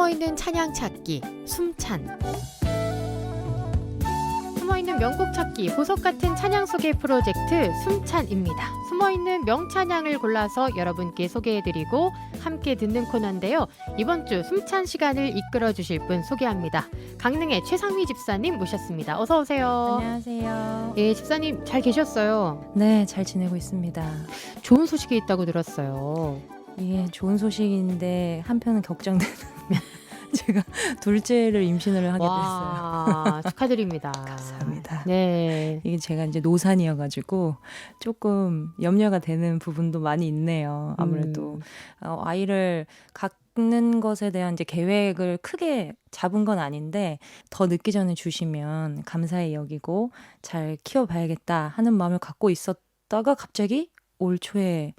숨어있는 찬양 찾기, 숨찬. 숨어있는 명곡 찾기, 보석 같은 찬양 소개 프로젝트 숨찬입니다. 숨어있는 명찬양을 골라서 여러분께 소개해드리고 함께 듣는 코너인데요. 이번 주 숨찬 시간을 이끌어주실 분 소개합니다. 강릉의 최상휘 집사님 모셨습니다. 어서 오세요. 안녕하세요. 예, 집사님 잘 계셨어요? 네, 잘 지내고 있습니다. 좋은 소식이 있다고 들었어요. 이게 좋은 소식인데 한편은 걱정되는 제가 둘째를 임신을 하게 됐어요. 와, 축하드립니다. 감사합니다. 네. 이게 제가 이제 노산이어가지고 조금 염려가 되는 부분도 많이 있네요. 아무래도 아이를 갖는 것에 대한 이제 계획을 크게 잡은 건 아닌데 더 늦기 전에 주시면 감사히 여기고 잘 키워봐야겠다 하는 마음을 갖고 있었다가 갑자기 올 초에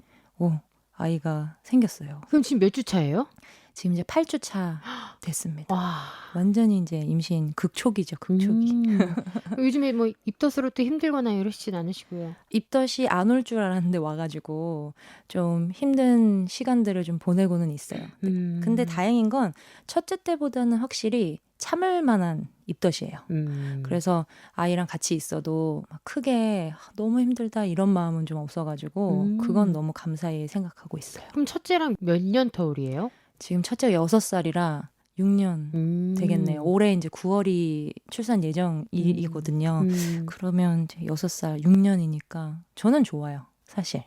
아이가 생겼어요. 그럼 지금 몇 주 차예요? 지금 이제 8주 차 됐습니다. 와. 완전히 이제 임신 극초기죠, 극초기. 요즘에 뭐 입덧으로 또 힘들거나 이러시진 않으시고요. 입덧이 안 올 줄 알았는데 와가지고 좀 힘든 시간들을 좀 보내고는 있어요. 근데 다행인 건 첫째 때보다는 확실히 참을 만한 입덧이에요. 그래서 아이랑 같이 있어도 막 크게 너무 힘들다 이런 마음은 좀 없어가지고 그건 너무 감사히 생각하고 있어요. 그럼 첫째랑 몇 년 터울이에요? 지금 첫째가 6살이라 6년 되겠네요. 올해 이제 9월이 출산 예정이거든요. 그러면 이제 6살, 6년이니까 저는 좋아요. 사실.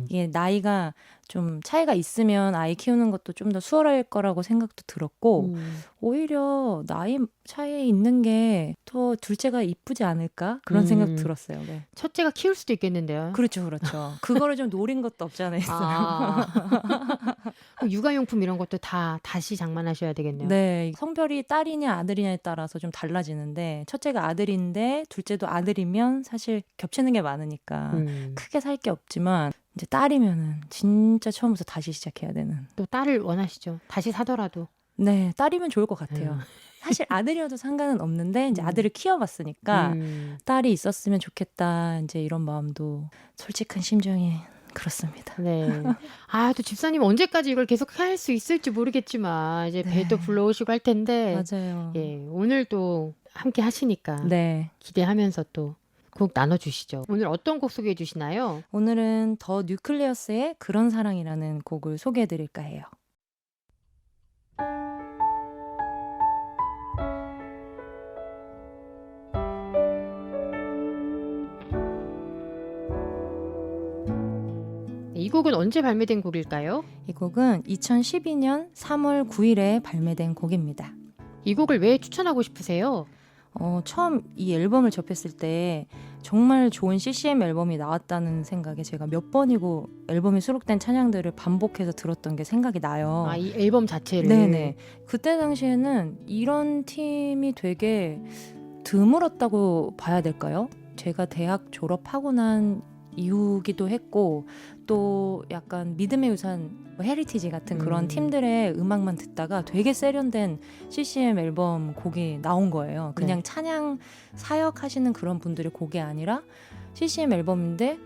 이게 나이가 좀 차이가 있으면 아이 키우는 것도 좀 더 수월할 거라고 생각도 들었고 오히려 나이 차이에 있는 게 더 둘째가 이쁘지 않을까? 그런 생각 들었어요. 네. 첫째가 키울 수도 있겠는데요. 그렇죠, 그렇죠. 그거를 좀 노린 것도 없잖아요. 그럼 육아용품 이런 것도 다시 장만하셔야 되겠네요. 네, 성별이 딸이냐 아들이냐에 따라서 좀 달라지는데 첫째가 아들인데 둘째도 아들이면 사실 겹치는 게 많으니까 크게 살 게 없지만 이제 딸이면은 진짜 처음부터 다시 시작해야 되는. 또 딸을 원하시죠? 다시 사더라도. 네, 딸이면 좋을 것 같아요. 사실 아들이어도 상관은 없는데 이제 아들을 키워봤으니까 딸이 있었으면 좋겠다 이제 이런 마음도 솔직한 심정이 그렇습니다. 네. 또 집사님 언제까지 이걸 계속 할 수 있을지 모르겠지만 이제 네. 배도 불러오시고 할 텐데. 맞아요. 예, 오늘 또 함께 하시니까 네. 기대하면서 또 곡 나눠주시죠. 오늘 어떤 곡 소개해 주시나요? 오늘은 더 뉴클리어스의 그런 사랑이라는 곡을 소개해드릴까 해요. 이 곡은 언제 발매된 곡일까요? 이 곡은 2012년 3월 9일에 발매된 곡입니다. 이 곡을 왜 추천하고 싶으세요? 처음 이 앨범을 접했을 때 정말 좋은 CCM 앨범이 나왔다는 생각에 제가 몇 번이고 앨범에 수록된 찬양들을 반복해서 들었던 게 생각이 나요. 이 앨범 자체를. 네네. 그때 당시에는 이런 팀이 되게 드물었다고 봐야 될까요? 제가 대학 졸업하고 난 이후기도 했고 또 약간 믿음의 유산 헤리티지 같은 그런 팀들의 음악만 듣다가 되게 세련된 CCM 앨범 곡이 나온 거예요. 그냥 네. 찬양 사역하시는 그런 분들의 곡이 아니라 CCM 앨범인데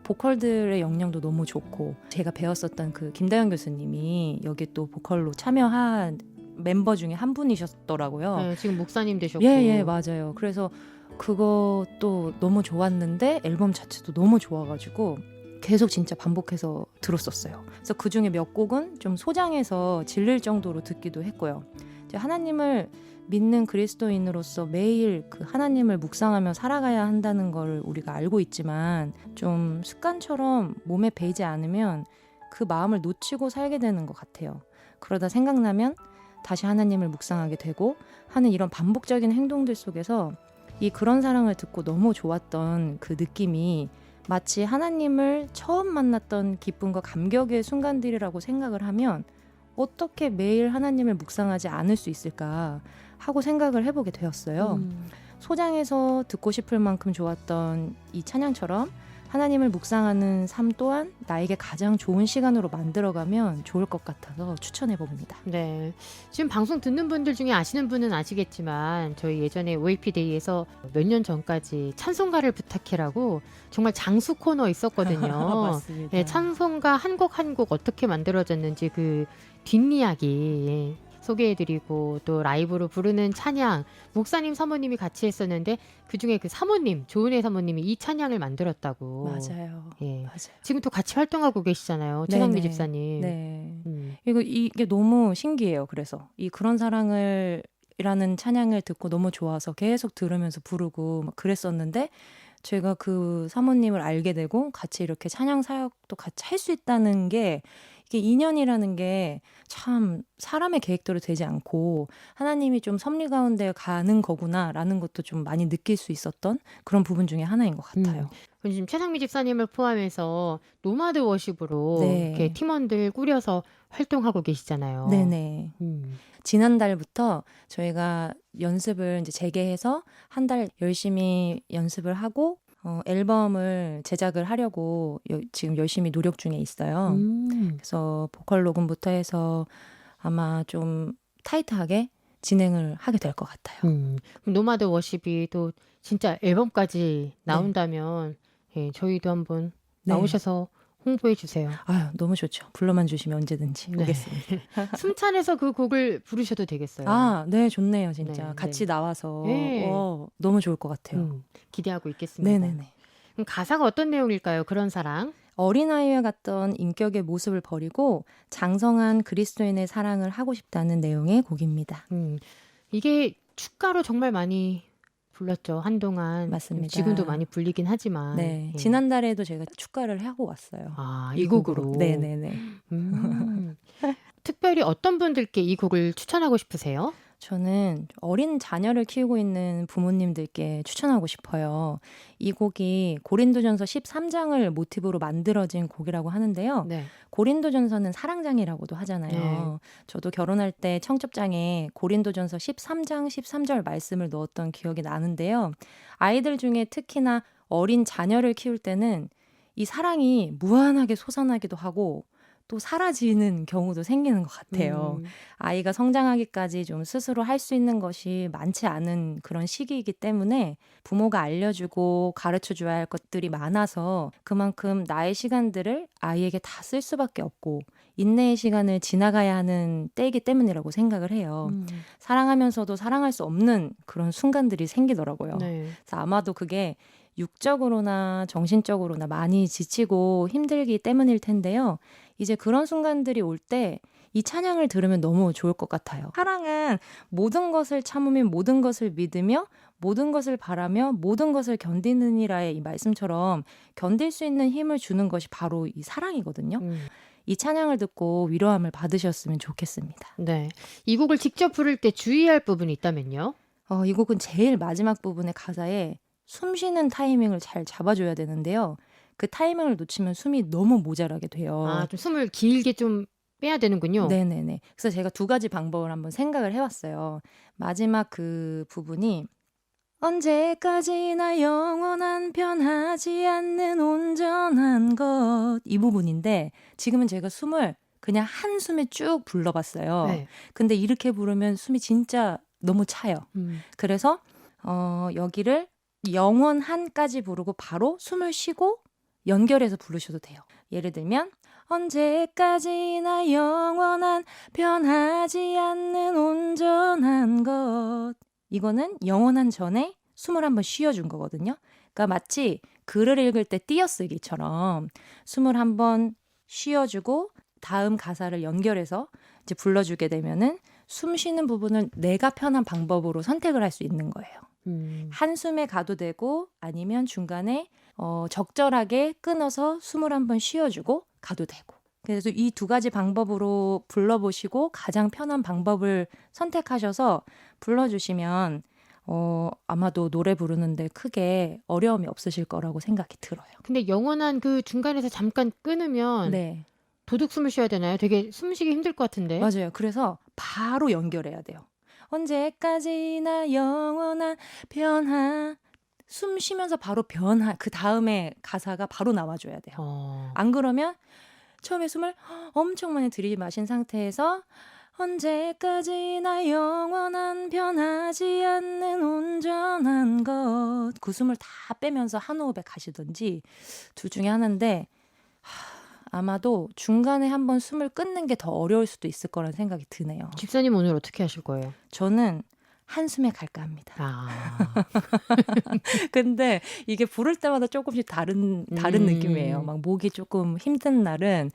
보컬들의 역량도 너무 좋고 제가 배웠었던 그 김다현 교수님이 여기 또 보컬로 참여한 멤버 중에 한 분이셨더라고요. 네, 지금 목사님 되셨고. 예, 맞아요. 그래서 그것도 너무 좋았는데 앨범 자체도 너무 좋아가지고 계속 진짜 반복해서 들었었어요. 그래서 그중에 몇 곡은 좀 소장해서 질릴 정도로 듣기도 했고요. 이제 하나님을 믿는 그리스도인으로서 매일 그 하나님을 묵상하며 살아가야 한다는 걸 우리가 알고 있지만 좀 습관처럼 몸에 배이지 않으면 그 마음을 놓치고 살게 되는 것 같아요. 그러다 생각나면 다시 하나님을 묵상하게 되고 하는 이런 반복적인 행동들 속에서 이 그런 사랑을 듣고 너무 좋았던 그 느낌이 마치 하나님을 처음 만났던 기쁨과 감격의 순간들이라고 생각을 하면 어떻게 매일 하나님을 묵상하지 않을 수 있을까 하고 생각을 해보게 되었어요. 소장해서 듣고 싶을 만큼 좋았던 이 찬양처럼 하나님을 묵상하는 삶 또한 나에게 가장 좋은 시간으로 만들어가면 좋을 것 같아서 추천해봅니다. 네. 지금 방송 듣는 분들 중에 아시는 분은 아시겠지만 저희 예전에 OAP데이에서 몇 년 전까지 찬송가를 부탁해라고 정말 장수 코너 있었거든요. 맞습니다. 네, 찬송가 한 곡 한 곡 어떻게 만들어졌는지 그 뒷이야기 소개해드리고 또 라이브로 부르는 찬양 목사님 사모님이 같이 했었는데 그중에 그 사모님 조은혜 사모님이 이 찬양을 만들었다고. 맞아요. 예. 맞아요. 지금 또 같이 활동하고 계시잖아요. 최상미 네네. 집사님. 네. 음. 이게 너무 신기해요. 그래서 이 그런 사랑을 이라는 찬양을 듣고 너무 좋아서 계속 들으면서 부르고 막 그랬었는데 제가 그 사모님을 알게 되고 같이 이렇게 찬양 사역도 같이 할 수 있다는 게 이게 인연이라는 게 참 사람의 계획대로 되지 않고 하나님이 좀 섭리 가운데 가는 거구나라는 것도 좀 많이 느낄 수 있었던 그런 부분 중에 하나인 것 같아요. 그럼 지금 최상미 집사님을 포함해서 노마드 워십으로 네. 이렇게 팀원들 꾸려서 활동하고 계시잖아요. 네네. 지난달부터 저희가 연습을 이제 재개해서 한 달 열심히 연습을 하고 앨범을 제작을 하려고 지금 열심히 노력 중에 있어요. 그래서 보컬 녹음부터 해서 아마 좀 타이트하게 진행을 하게 될 것 같아요. 그럼 노마드 워십이 또 진짜 앨범까지 나온다면 예, 저희도 한번 네. 나오셔서 홍보해 주세요. 아유, 너무 좋죠. 불러만 주시면 언제든지 네. 오겠습니다. 숨찬에서 그 곡을 부르셔도 되겠어요. 아, 네, 좋네요, 진짜. 네, 같이 네. 나와서 네. 너무 좋을 것 같아요. 기대하고 있겠습니다. 네네네. 그럼 가사가 어떤 내용일까요? 그런 사랑. 어린아이와 같던 인격의 모습을 버리고 장성한 그리스도인의 사랑을 하고 싶다는 내용의 곡입니다. 이게 축가로 정말 많이 불렀죠. 한동안. 맞습니다. 지금도 많이 불리긴 하지만. 네, 예. 지난달에도 제가 축가를 하고 왔어요. 아, 이 곡으로. 네네네. 특별히 어떤 분들께 이 곡을 추천하고 싶으세요? 저는 어린 자녀를 키우고 있는 부모님들께 추천하고 싶어요. 이 곡이 고린도전서 13장을 모티브로 만들어진 곡이라고 하는데요. 네. 고린도전서는 사랑장이라고도 하잖아요. 네. 저도 결혼할 때 청첩장에 고린도전서 13장 13절 말씀을 넣었던 기억이 나는데요. 아이들 중에 특히나 어린 자녀를 키울 때는 이 사랑이 무한하게 솟아나기도 하고 또 사라지는 경우도 생기는 것 같아요. 아이가 성장하기까지 좀 스스로 할 수 있는 것이 많지 않은 그런 시기이기 때문에 부모가 알려주고 가르쳐줘야 할 것들이 많아서 그만큼 나의 시간들을 아이에게 다 쓸 수밖에 없고 인내의 시간을 지나가야 하는 때이기 때문이라고 생각을 해요. 사랑하면서도 사랑할 수 없는 그런 순간들이 생기더라고요. 네. 그래서 아마도 그게 육적으로나 정신적으로나 많이 지치고 힘들기 때문일 텐데요. 이제 그런 순간들이 올 때 이 찬양을 들으면 너무 좋을 것 같아요. 사랑은 모든 것을 참으며 모든 것을 믿으며 모든 것을 바라며 모든 것을 견디느니라의 이 말씀처럼 견딜 수 있는 힘을 주는 것이 바로 이 사랑이거든요. 이 찬양을 듣고 위로함을 받으셨으면 좋겠습니다. 네. 이 곡을 직접 부를 때 주의할 부분이 있다면요? 이 곡은 제일 마지막 부분의 가사에 숨 쉬는 타이밍을 잘 잡아줘야 되는데요. 그 타이밍을 놓치면 숨이 너무 모자라게 돼요. 아, 좀 숨을 길게 좀 빼야 되는군요. 네네네. 그래서 제가 두 가지 방법을 한번 생각을 해왔어요. 마지막 그 부분이 언제까지나 영원한 변하지 않는 온전한 것 이 부분인데 지금은 제가 숨을 그냥 한숨에 쭉 불러봤어요. 네. 근데 이렇게 부르면 숨이 진짜 너무 차요. 그래서 여기를 영원한까지 부르고 바로 숨을 쉬고 연결해서 부르셔도 돼요. 예를 들면 언제까지나 영원한 변하지 않는 온전한 것 이거는 영원한 전에 숨을 한번 쉬어준 거거든요. 그러니까 마치 글을 읽을 때 띄어쓰기처럼 숨을 한번 쉬어주고 다음 가사를 연결해서 이제 불러주게 되면은 숨 쉬는 부분을 내가 편한 방법으로 선택을 할 수 있는 거예요. 한숨에 가도 되고 아니면 중간에 적절하게 끊어서 숨을 한번 쉬어주고 가도 되고 그래서 이 두 가지 방법으로 불러보시고 가장 편한 방법을 선택하셔서 불러주시면 아마도 노래 부르는데 크게 어려움이 없으실 거라고 생각이 들어요. 근데 영원한 그 중간에서 잠깐 끊으면 네, 도둑 숨을 쉬어야 되나요? 되게 숨쉬기 힘들 것 같은데. 맞아요. 그래서 바로 연결해야 돼요. 언제까지나 영원한 변화 숨 쉬면서 바로 변화 그 다음에 가사가 바로 나와줘야 돼요. 안 그러면 처음에 숨을 엄청 많이 들이마신 상태에서 언제까지나 영원한 변하지 않는 온전한 것 그 숨을 다 빼면서 한 호흡에 가시든지 둘 중에 하나인데 아마도 중간에 한번 숨을 끊는 게 더 어려울 수도 있을 거라는 생각이 드네요. 집사님 오늘 어떻게 하실 거예요? 저는 한숨에 갈까 합니다. 아, 근데 이게 부를 때마다 조금씩 다른 느낌이에요. 막 목이 조금 힘든 날은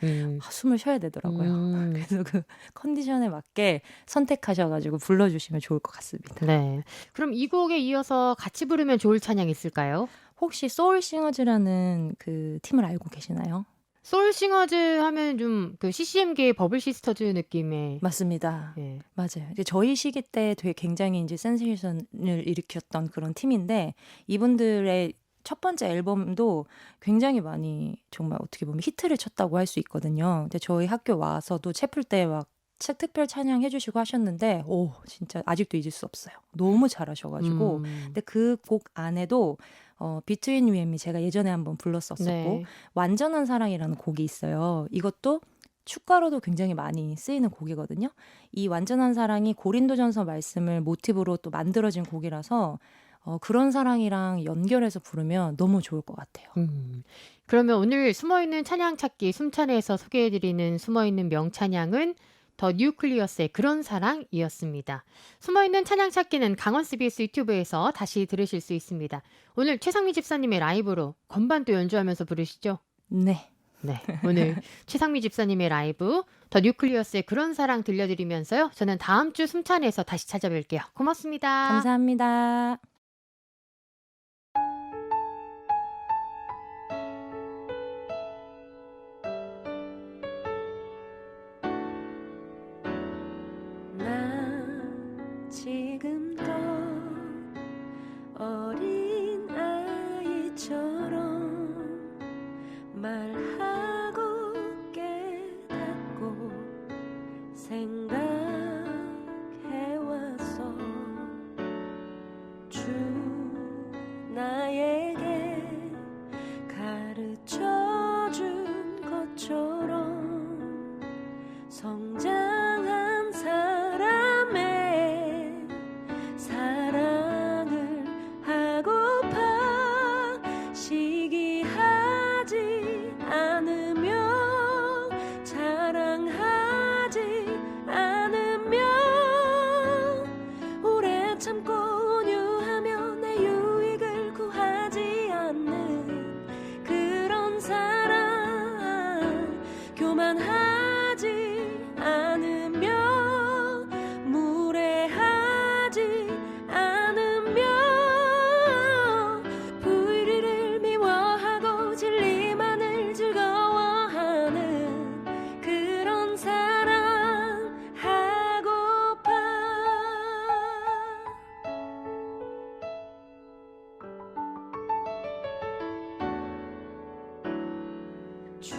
숨을 쉬어야 되더라고요. 그래서 그 컨디션에 맞게 선택하셔가지고 불러주시면 좋을 것 같습니다. 네. 그럼 이 곡에 이어서 같이 부르면 좋을 찬양 있을까요? 혹시 소울싱어즈라는 그 팀을 알고 계시나요? 소울싱어즈 하면 좀 그 CCM계의 버블 시스터즈 느낌의 맞습니다. 예. 맞아요. 이제 저희 시기 때 되게 굉장히 이제 센세이션을 일으켰던 그런 팀인데 이분들의 첫 번째 앨범도 굉장히 많이 정말 어떻게 보면 히트를 쳤다고 할 수 있거든요. 근데 저희 학교 와서도 채플 때 막 특별 찬양 해주시고 하셨는데 오 진짜 아직도 잊을 수 없어요. 너무 잘하셔가지고 근데 그 곡 안에도 비트윈 유 앤 미 제가 예전에 한번 불렀었었고 네. 완전한 사랑이라는 곡이 있어요. 이것도 축가로도 굉장히 많이 쓰이는 곡이거든요. 이 완전한 사랑이 고린도전서 말씀을 모티브로 또 만들어진 곡이라서 그런 사랑이랑 연결해서 부르면 너무 좋을 것 같아요. 그러면 오늘 숨어있는 찬양 찾기 숨찬에서 소개해드리는 숨어있는 명찬양은 더 뉴클리어스의 그런 사랑이었습니다. 숨어있는 찬양 찾기는 강원 CBS 유튜브에서 다시 들으실 수 있습니다. 오늘 최상미 집사님의 라이브로 건반도 연주하면서 부르시죠? 네. 네, 오늘 최상미 집사님의 라이브 더 뉴클리어스의 그런 사랑 들려드리면서요. 저는 다음 주 숨찬에서 다시 찾아뵐게요. 고맙습니다. 감사합니다. 지금도 어린 아이처럼 말하고 깨닫고 생각해왔어. 주 나에게 가르쳐준 것처럼 성장한 사람의 사랑을 하고파 시기하지 않으며 자랑하지 않으며 오래 참고 온유하며 내 유익을 구하지 않는 그런 사랑 교만하지 않으며 무례하지 않으며 불의를 미워하고 진리만을 즐거워하는 그런 사랑 하고파. 주